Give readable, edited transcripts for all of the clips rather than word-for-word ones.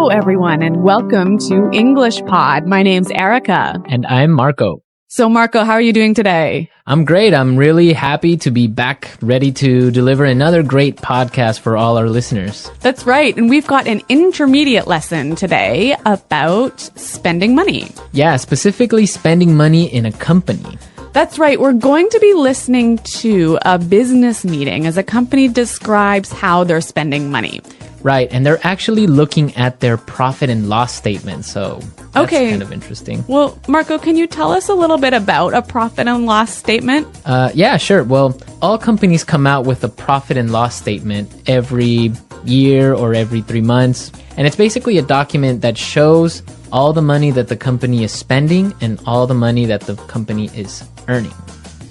Hello, everyone, and welcome to English Pod. My name's Erica. And I'm Marco. So, Marco, how are you doing today? I'm great. I'm really happy to be back, ready to deliver another great podcast for all our listeners. That's right. And we've got an intermediate lesson today about spending money. Yeah, specifically spending money in a company. That's right. We're going to be listening to a business meeting as a company describes how they're spending money. Right, and they're actually looking at their profit and loss statement, so that's kind of interesting. Well, Marco, can you tell us a little bit about a profit and loss statement? Yeah, sure. Well, all companies come out with a profit and loss statement every year or every 3 months, and it's basically a document that shows all the money that the company is spending and all the money that the company is earning.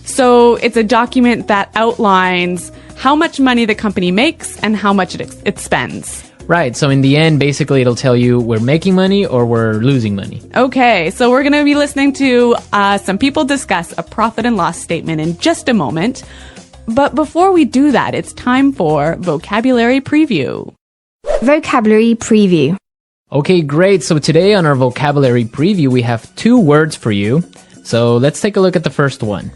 So it's a document that outlines how much money the company makes and how much it spends. Right. So in the end, basically, it'll tell you we're making money or we're losing money. Okay. So we're going to be listening to some people discuss a profit and loss statement in just a moment. But before we do that, it's time for Vocabulary Preview. Vocabulary Preview. Okay, great. So today on our Vocabulary Preview, we have 2 words for you. So let's take a look at the first one.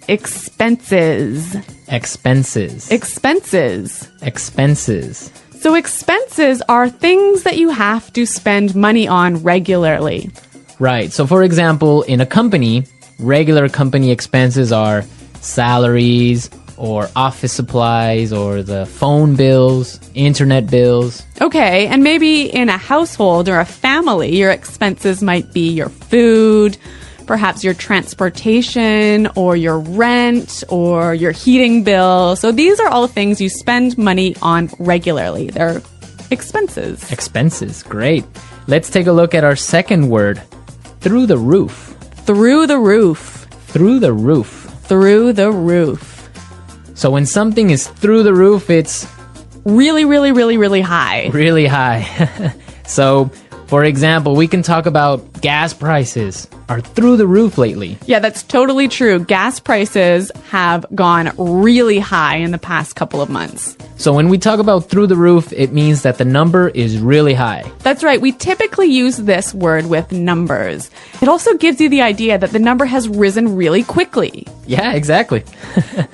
Expenses. Expenses. Expenses. Expenses. So expenses are things that you have to spend money on regularly. Right. So for example, in a company, regular company expenses are salaries or office supplies or the phone bills, internet bills. Okay, and maybe in a household or a family, your expenses might be your food, perhaps your transportation or your rent or your heating bill. So these are all things you spend money on regularly. They're expenses. Expenses, great. Let's take a look at our second word, through the roof. Through the roof. Through the roof. Through the roof. So when something is through the roof, it's really, really, really, really high. Really high. So, for example, we can talk about gas prices are through the roof lately. Yeah, that's totally true. Gas prices have gone really high in the past couple of months. So when we talk about through the roof, it means that the number is really high. That's right. We typically use this word with numbers. It also gives you the idea that the number has risen really quickly. Yeah, exactly.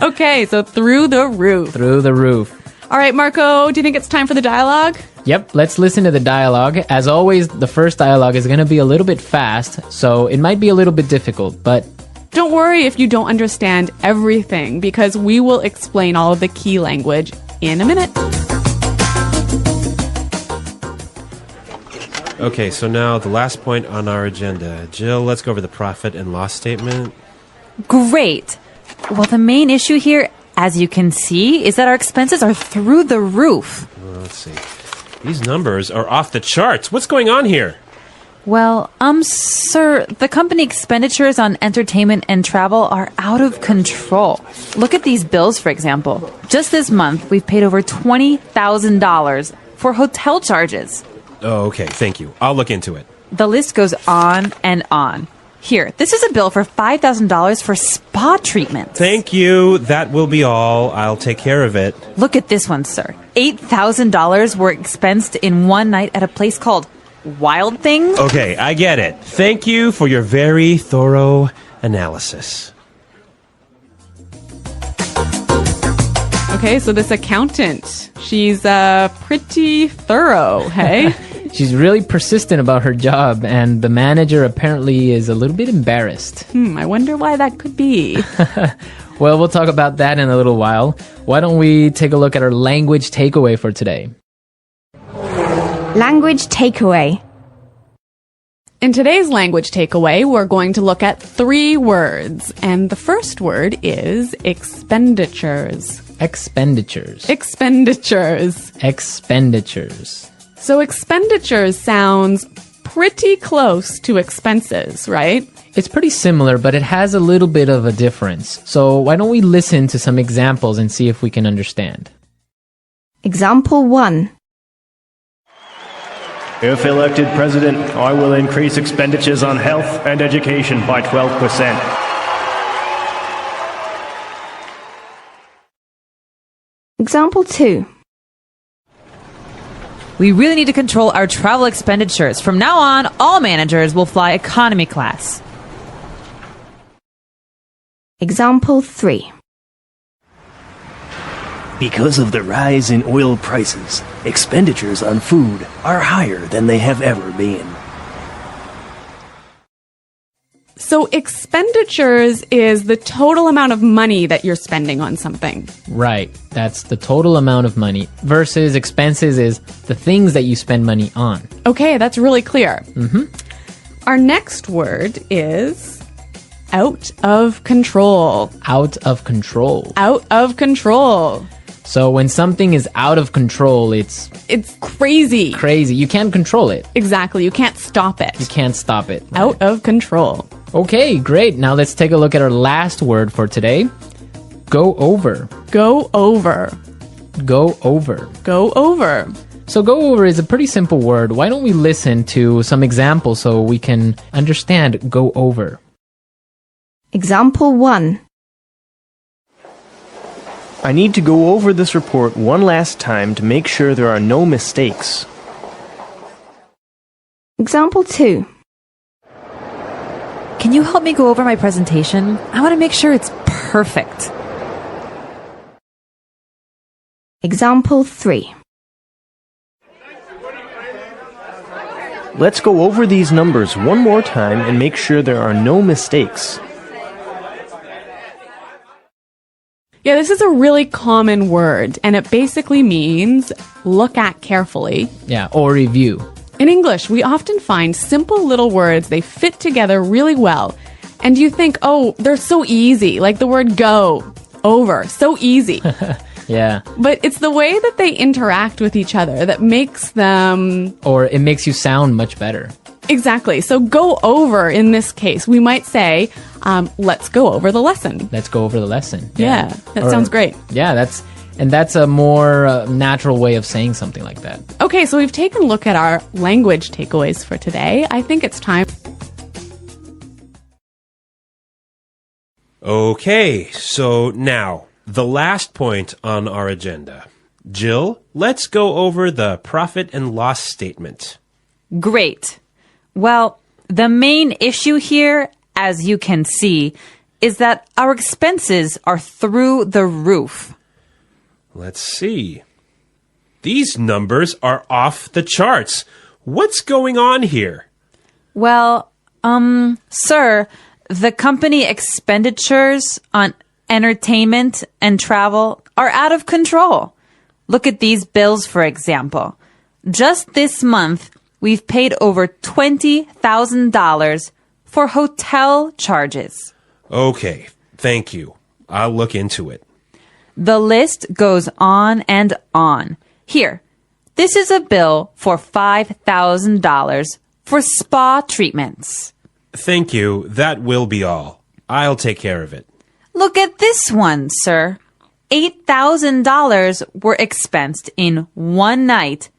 Okay, so through the roof. Through the roof. All right, Marco, do you think it's time for the dialogue? Yep, let's listen to the dialogue. As always, the first dialogue is going to be a little bit fast, so it might be a little bit difficult, but don't worry if you don't understand everything, because we will explain all of the key language in a minute. Okay, so now the last point on our agenda. Jill, let's go over the profit and loss statement. Great. Well, the main issue here, as you can see, is that our expenses are through the roof. Well, let's see. These numbers are off the charts. What's going on here? Well, sir, the company expenditures on entertainment and travel are out of control. Look at these bills, for example. Just this month, we've paid over $20,000 for hotel charges. Oh, okay. Thank you. I'll look into it. The list goes on and on. Here, this is a bill for $5,000 for spa treatment. Thank you. That will be all. I'll take care of it. Look at this one, sir. $8,000 were expensed in one night at a place called Wild Things. Okay, I get it. Thank you for your very thorough analysis. Okay, so this accountant, she's pretty thorough, hey? she's really persistent about her job, and the manager apparently is a little bit embarrassed. I wonder why that could be. Well, we'll talk about that in a little while. Why don't we take a look at our language takeaway for today? Language takeaway. In today's language takeaway, we're going to look at 3 words, and the first word is expenditures. Expenditures. Expenditures. Expenditures. So expenditures sounds pretty close to expenses, right? It's pretty similar, but it has a little bit of a difference. So why don't we listen to some examples and see if we can understand? Example 1. If elected president, I will increase expenditures on health and education by 12%. Example 2. We really need to control our travel expenditures. From now on, all managers will fly economy class. Example 3. Because of the rise in oil prices, expenditures on food are higher than they have ever been. So expenditures is the total amount of money that you're spending on something. Right. That's the total amount of money. Versus expenses is the things that you spend money on. Okay, that's really clear. Our next word is out of control. Out of control. Out of control. So when something is out of control, it's It's crazy. crazy. You can't control it. Exactly. You can't stop it. You can't stop it. Out of control. Okay, great. Now let's take a look at our last word for today. Go over. Go over. Go over. Go over. So go over is a pretty simple word. Why don't we listen to some examples so we can understand go over? Example 1. I need to go over this report one last time to make sure there are no mistakes. Example 2. Can you help me go over my presentation? I want to make sure it's perfect. Example 3. Let's go over these numbers one more time and make sure there are no mistakes. Yeah, this is a really common word, and it basically means look at carefully. Yeah, or review. In English, we often find simple little words, they fit together really well. And you think, oh, they're so easy, like the word go, over, so easy. Yeah. But it's the way that they interact with each other that makes them... Or it makes you sound much better. Exactly. So go over in this case, we might say, let's go over the lesson. Let's go over the lesson. Yeah, that sounds great. Yeah, that's a more natural way of saying something like that. Okay, so we've taken a look at our language takeaways for today. I think it's time. Okay, so now, the last point on our agenda. Jill, let's go over the profit and loss statement. Great. Well, the main issue here, as you can see, is that our expenses are through the roof. Let's see. These numbers are off the charts. What's going on here? Well, sir, the company expenditures on entertainment and travel are out of control. Look at these bills, for example. Just this month, we've paid over $20,000 for hotel charges. Okay, thank you. I'll look into it. The list goes on and on. Here, this is a bill for $5,000 for spa treatments. Thank you. That will be all. I'll take care of it. Look at this one, sir. $8,000 were expensed in one night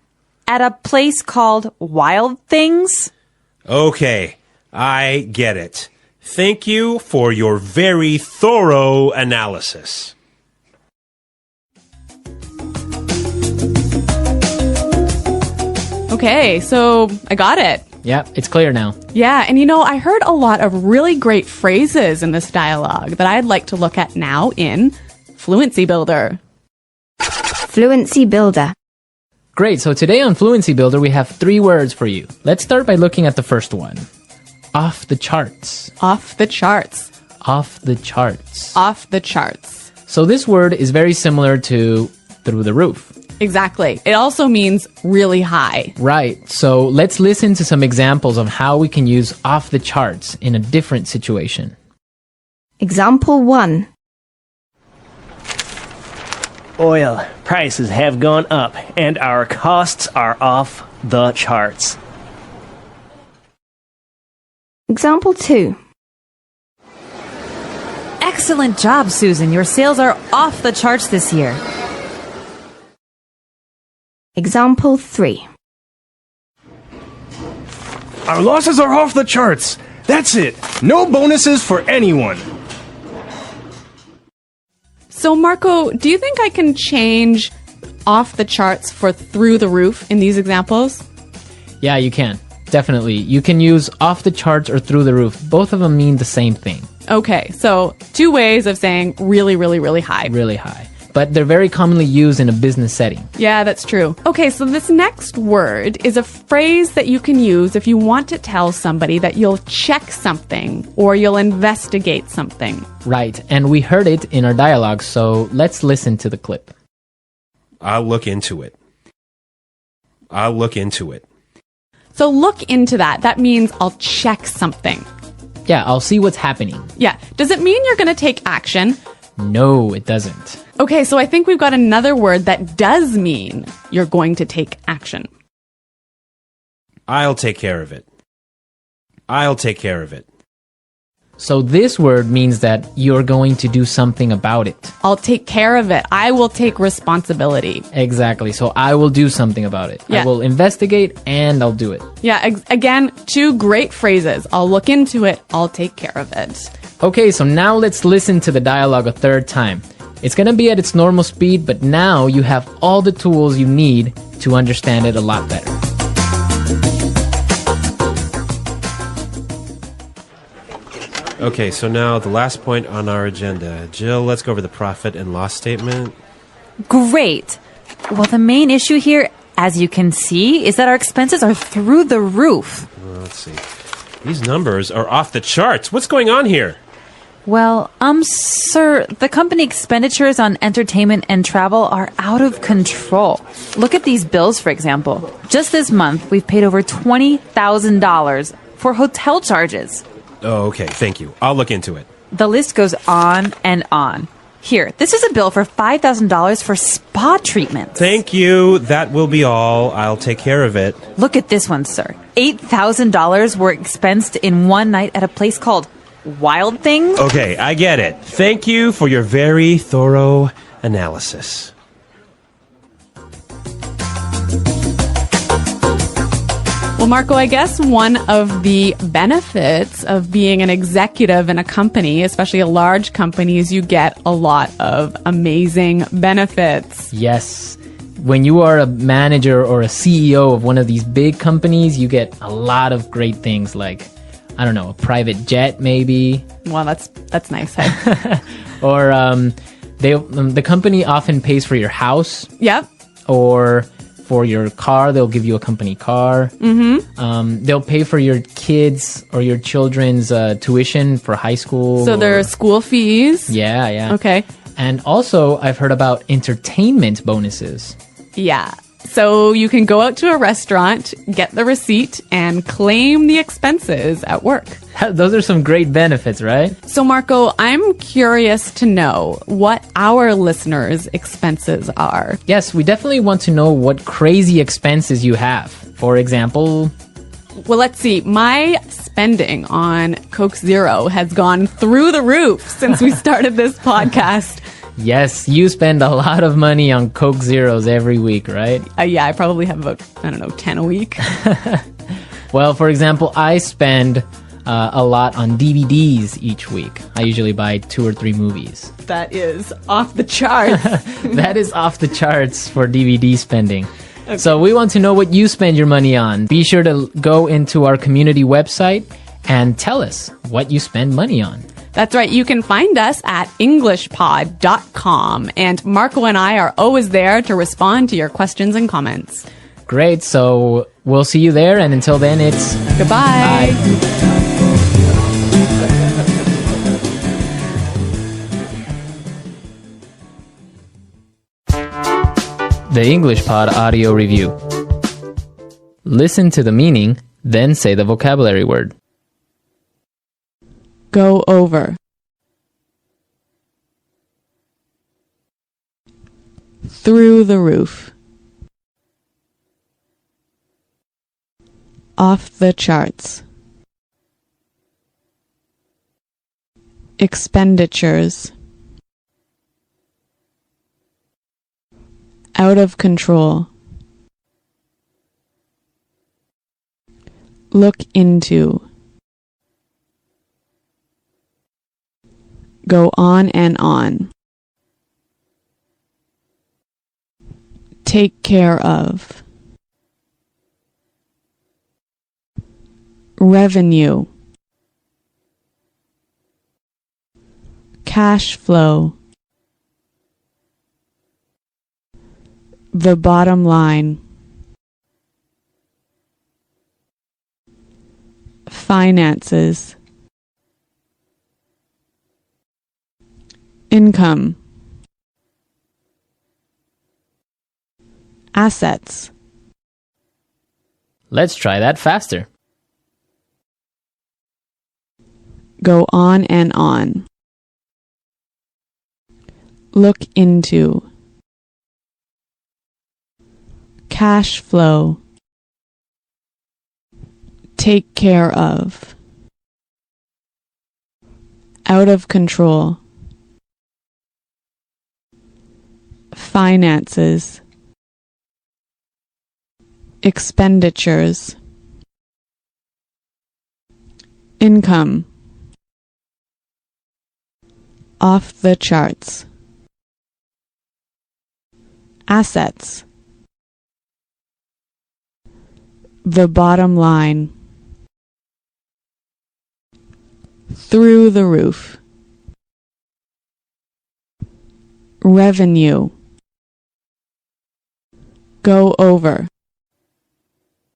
at a place called Wild Things. Okay, I get it. Thank you for your very thorough analysis. Okay, so I got it. Yeah, it's clear now. Yeah, and I heard a lot of really great phrases in this dialogue that I'd like to look at now in Fluency Builder. Fluency Builder. Great, so today on Fluency Builder we have 3 words for you. Let's start by looking at the first one. Off the charts. Off the charts. Off the charts. Off the charts. So this word is very similar to through the roof. Exactly. It also means really high. Right, so let's listen to some examples of how we can use off the charts in a different situation. Example 1. Oil prices have gone up and our costs are off the charts. Example 2. Excellent job, Susan. Your sales are off the charts this year. Example 3. Our losses are off the charts. That's it. No bonuses for anyone. So, Marco, do you think I can change off the charts for through the roof in these examples? Yeah, you can. Definitely. You can use off the charts or through the roof. Both of them mean the same thing. Okay, so two ways of saying really, really, really high. Really high. But they're very commonly used in a business setting. Yeah, that's true. Okay, so this next word is a phrase that you can use if you want to tell somebody that you'll check something or you'll investigate something. Right, and we heard it in our dialogue, so let's listen to the clip. I'll look into it. I'll look into it. So look into that. That means I'll check something. Yeah, I'll see what's happening. Yeah. Does it mean you're going to take action? No, it doesn't. Okay, so I think we've got another word that does mean you're going to take action. I'll take care of it. I'll take care of it. So this word means that you're going to do something about it. I'll take care of it. I will take responsibility. Exactly. So I will do something about it. Yeah. I will investigate and I'll do it. Yeah, again, two great phrases. I'll look into it. I'll take care of it. Okay, so now let's listen to the dialogue a third time. It's going to be at its normal speed, but now you have all the tools you need to understand it a lot better. Okay, so now the last point on our agenda. Jill, let's go over the profit and loss statement. Great. Well, the main issue here, as you can see, is that our expenses are through the roof. Well, let's see. These numbers are off the charts. What's going on here? Well, sir, the company expenditures on entertainment and travel are out of control. Look at these bills, for example. Just this month, we've paid over $20,000 for hotel charges. Oh, okay. Thank you. I'll look into it. The list goes on and on. Here, this is a bill for $5,000 for spa treatments. Thank you. That will be all. I'll take care of it. Look at this one, sir. $8,000 were expensed in one night at a place called Wild Things. Okay, I get it. Thank you for your very thorough analysis. Well, Marco, I guess one of the benefits of being an executive in a company, especially a large company, is you get a lot of amazing benefits. Yes. When you are a manager or a CEO of one of these big companies, you get a lot of great things like, I don't know, a private jet maybe. Well, that's nice. Hey? Or the company often pays for your house. Yep. Or for your car, they'll give you a company car. Mm-hmm. They'll pay for your kids or your children's tuition for high school. So there are school fees. Yeah, yeah. Okay. And also, I've heard about entertainment bonuses. Yeah. So you can go out to a restaurant, get the receipt, and claim the expenses at work. Those are some great benefits, right? So, Marco, I'm curious to know what our listeners' expenses are. Yes, we definitely want to know what crazy expenses you have. For example, Well, let's see. My spending on Coke Zero has gone through the roof since we started this podcast. yes, you spend a lot of money on Coke Zeros every week, right? Yeah, I probably have about, 10 a week. Well, for example, I spend a lot on DVDs each week. I usually buy 2 or 3 movies. That is off the charts. That is off the charts for DVD spending. Okay. So we want to know what you spend your money on. Be sure to go into our community website and tell us what you spend money on. That's right. You can find us at englishpod.com. And Marco and I are always there to respond to your questions and comments. Great. So we'll see you there. And until then, it's goodbye. Bye. The English Pod Audio Review. Listen to the meaning, then say the vocabulary word. Go over. Through the roof. Off the charts. Expenditures. Out of control. Look into. Go on and on. Take care of. Revenue. Cash flow. The bottom line. Finances. Income. Assets. Let's try that faster. Go on and on. Look into. Cash flow. Take care of. Out of control. Finances. Expenditures. Income. Off the charts. Assets. The bottom line. Through the roof. Revenue. Go over.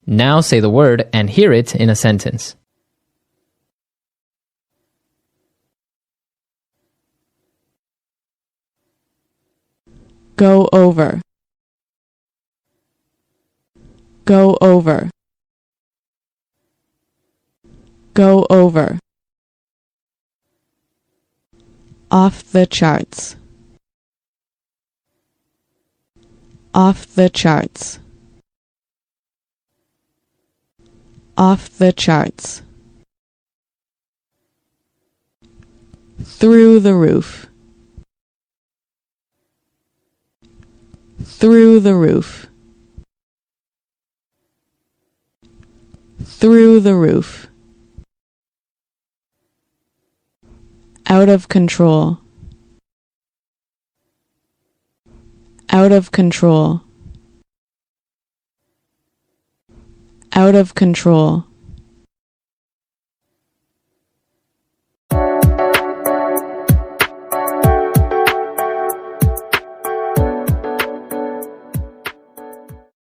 Now say the word and hear it in a sentence. Go over. Go over. Go over. Off the charts. Off the charts. Off the charts. Through the roof. Through the roof. Through the roof. Out of control. Out of control. Out of control.